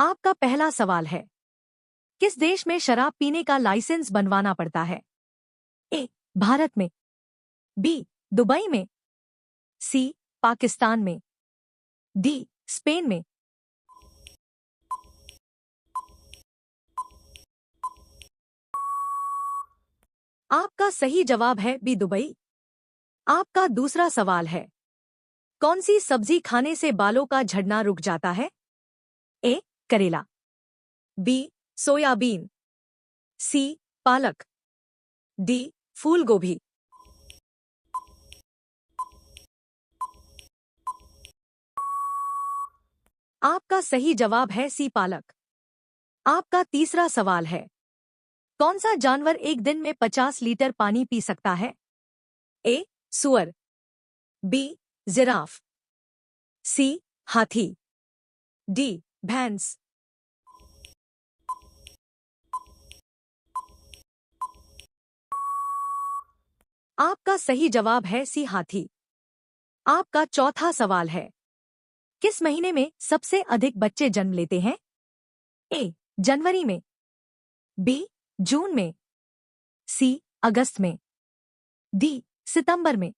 आपका पहला सवाल है, किस देश में शराब पीने का लाइसेंस बनवाना पड़ता है? ए. भारत में। बी. दुबई में। सी. पाकिस्तान में। डी. स्पेन में। आपका सही जवाब है बी. दुबई। आपका दूसरा सवाल है, कौन सी सब्जी खाने से बालों का झड़ना रुक जाता है? ए. करेला। बी. सोयाबीन। सी. पालक। डी. फूल गोभी। आपका सही जवाब है सी. पालक। आपका तीसरा सवाल है, कौन सा जानवर एक दिन में 50 लीटर पानी पी सकता है? ए. सुअर। बी. जिराफ। सी. हाथी। डी. भैंस। आपका सही जवाब है सी. हाथी। आपका चौथा सवाल है, किस महीने में सबसे अधिक बच्चे जन्म लेते हैं? ए. जनवरी में। बी. जून में। सी. अगस्त में। डी. सितंबर में।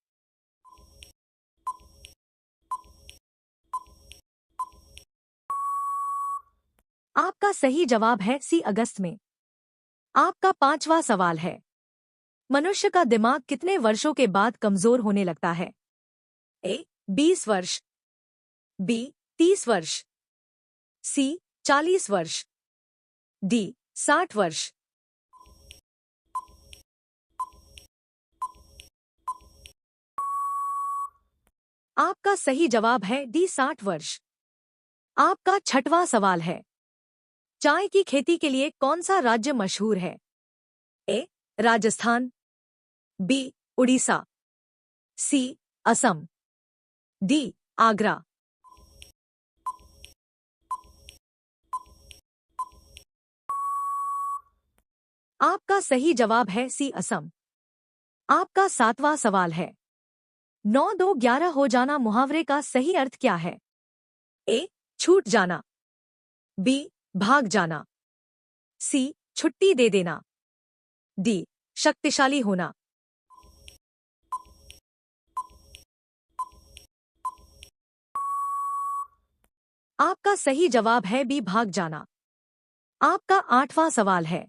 आपका सही जवाब है सी. अगस्त में। आपका पांचवा सवाल है, मनुष्य का दिमाग कितने वर्षों के बाद कमजोर होने लगता है? ए. 20 वर्ष। बी. 30 वर्ष। सी. 40 वर्ष। डी. 60 वर्ष। आपका सही जवाब है डी. 60 वर्ष। आपका छठवां सवाल है, चाय की खेती के लिए कौन सा राज्य मशहूर है? ए. राजस्थान। बी. उड़ीसा। सी. असम। डी. आगरा। आपका सही जवाब है सी. असम। आपका सातवां सवाल है, 9-2-11 हो जाना मुहावरे का सही अर्थ क्या है? ए. छूट जाना। बी. भाग जाना। सी. छुट्टी दे देना। डी. शक्तिशाली होना। आपका सही जवाब है बी. भाग जाना। आपका आठवां सवाल है,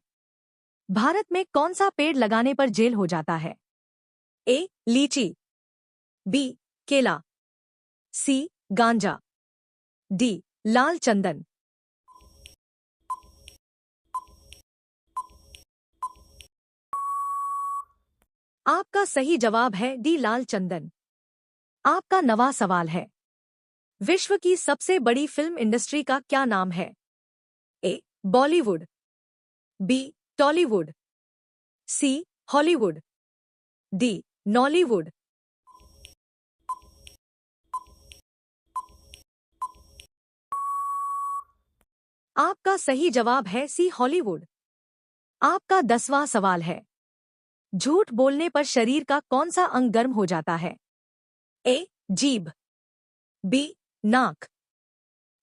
भारत में कौन सा पेड़ लगाने पर जेल हो जाता है? ए. लीची। बी. केला। सी. गांजा। डी. लाल चंदन। आपका सही जवाब है डी. लाल चंदन। आपका नवा सवाल है, विश्व की सबसे बड़ी फिल्म इंडस्ट्री का क्या नाम है? ए. बॉलीवुड। बी. टॉलीवुड। सी. हॉलीवुड। डी. नॉलीवुड। आपका सही जवाब है सी. हॉलीवुड। आपका 10वां सवाल है, झूठ बोलने पर शरीर का कौन सा अंग गर्म हो जाता है? ए. जीभ। बी. नाक।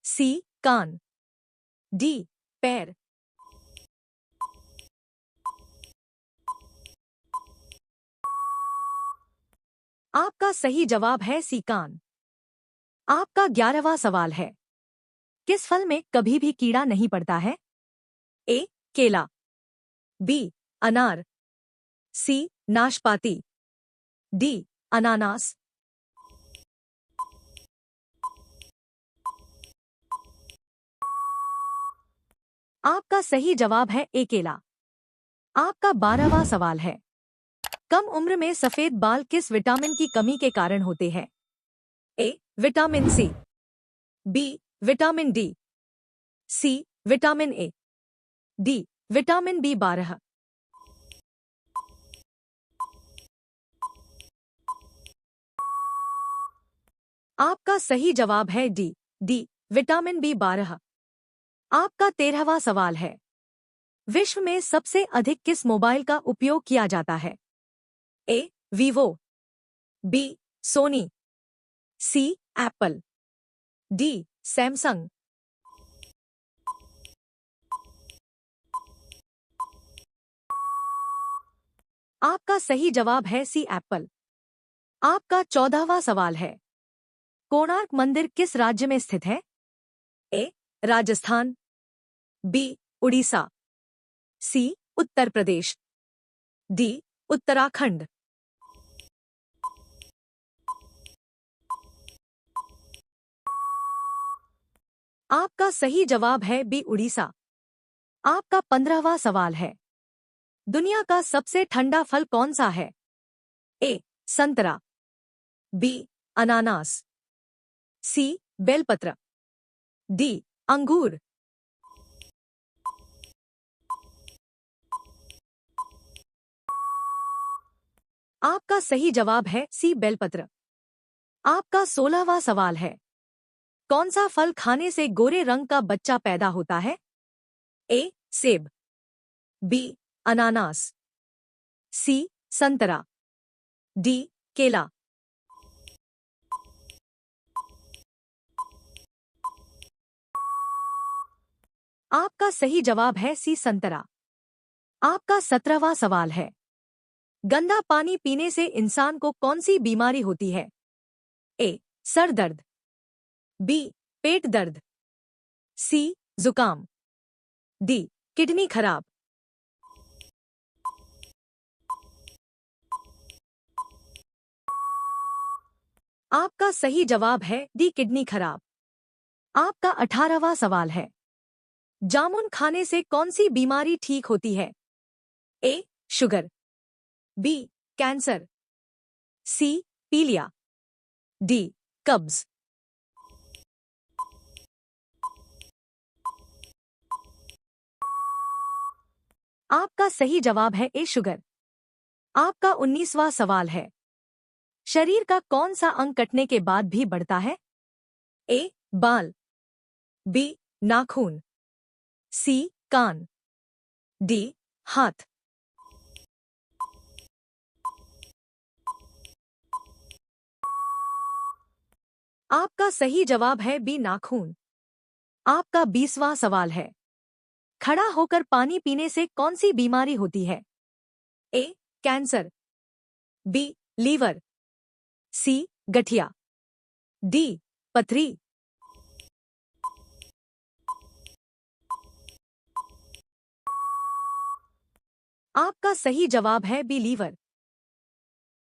सी. कान। डी. पैर। आपका सही जवाब है सी. कान। आपका 11वां सवाल है, किस फल में कभी भी कीड़ा नहीं पड़ता है? ए. केला। बी. अनार। सी. नाशपाती। डी. अनानास। आपका सही जवाब है ए. केला। आपका 12वां सवाल है, कम उम्र में सफेद बाल किस विटामिन की कमी के कारण होते हैं? A. Vitamin C. B. Vitamin D. C. Vitamin A. D. Vitamin B12। आपका सही जवाब है डी. Vitamin B12। आपका 13वां सवाल है, विश्व में सबसे अधिक किस मोबाइल का उपयोग किया जाता है? ए. वीवो। बी. सोनी। सी. एप्पल। डी. सैमसंग। आपका सही जवाब है सी एप्पल। आपका 14वां सवाल है, कोणार्क मंदिर किस राज्य में स्थित है? ए राजस्थान, बी उड़ीसा, सी उत्तर प्रदेश, डी उत्तराखंड। आपका सही जवाब है बी उड़ीसा। आपका 15वां सवाल है, दुनिया का सबसे ठंडा फल कौन सा है? ए संतरा, बी अनानास, सी बेलपत्र, डी अंगूर। आपका सही जवाब है सी बेलपत्र। आपका 16वां सवाल है, कौन सा फल खाने से गोरे रंग का बच्चा पैदा होता है? ए सेब, बी अनानास, सी संतरा, डी केला। आपका सही जवाब है सी संतरा। आपका 17वां सवाल है, गंदा पानी पीने से इंसान को कौन सी बीमारी होती है? ए सर दर्द, बी पेट दर्द, सी जुकाम, डी किडनी खराब। आपका सही जवाब है डी किडनी खराब। आपका 18वां सवाल है, जामुन खाने से कौन सी बीमारी ठीक होती है? ए शुगर, बी कैंसर, सी पीलिया, डी कब्ज। आपका सही जवाब है ए शुगर। आपका 19वां सवाल है, शरीर का कौन सा अंग कटने के बाद भी बढ़ता है? ए बाल, बी नाखून, सी कान, डी हाथ। आपका सही जवाब है बी नाखून। आपका 20वां सवाल है, खड़ा होकर पानी पीने से कौन सी बीमारी होती है? ए कैंसर, बी लीवर, सी गठिया, डी पथरी। आपका सही जवाब है बी लीवर।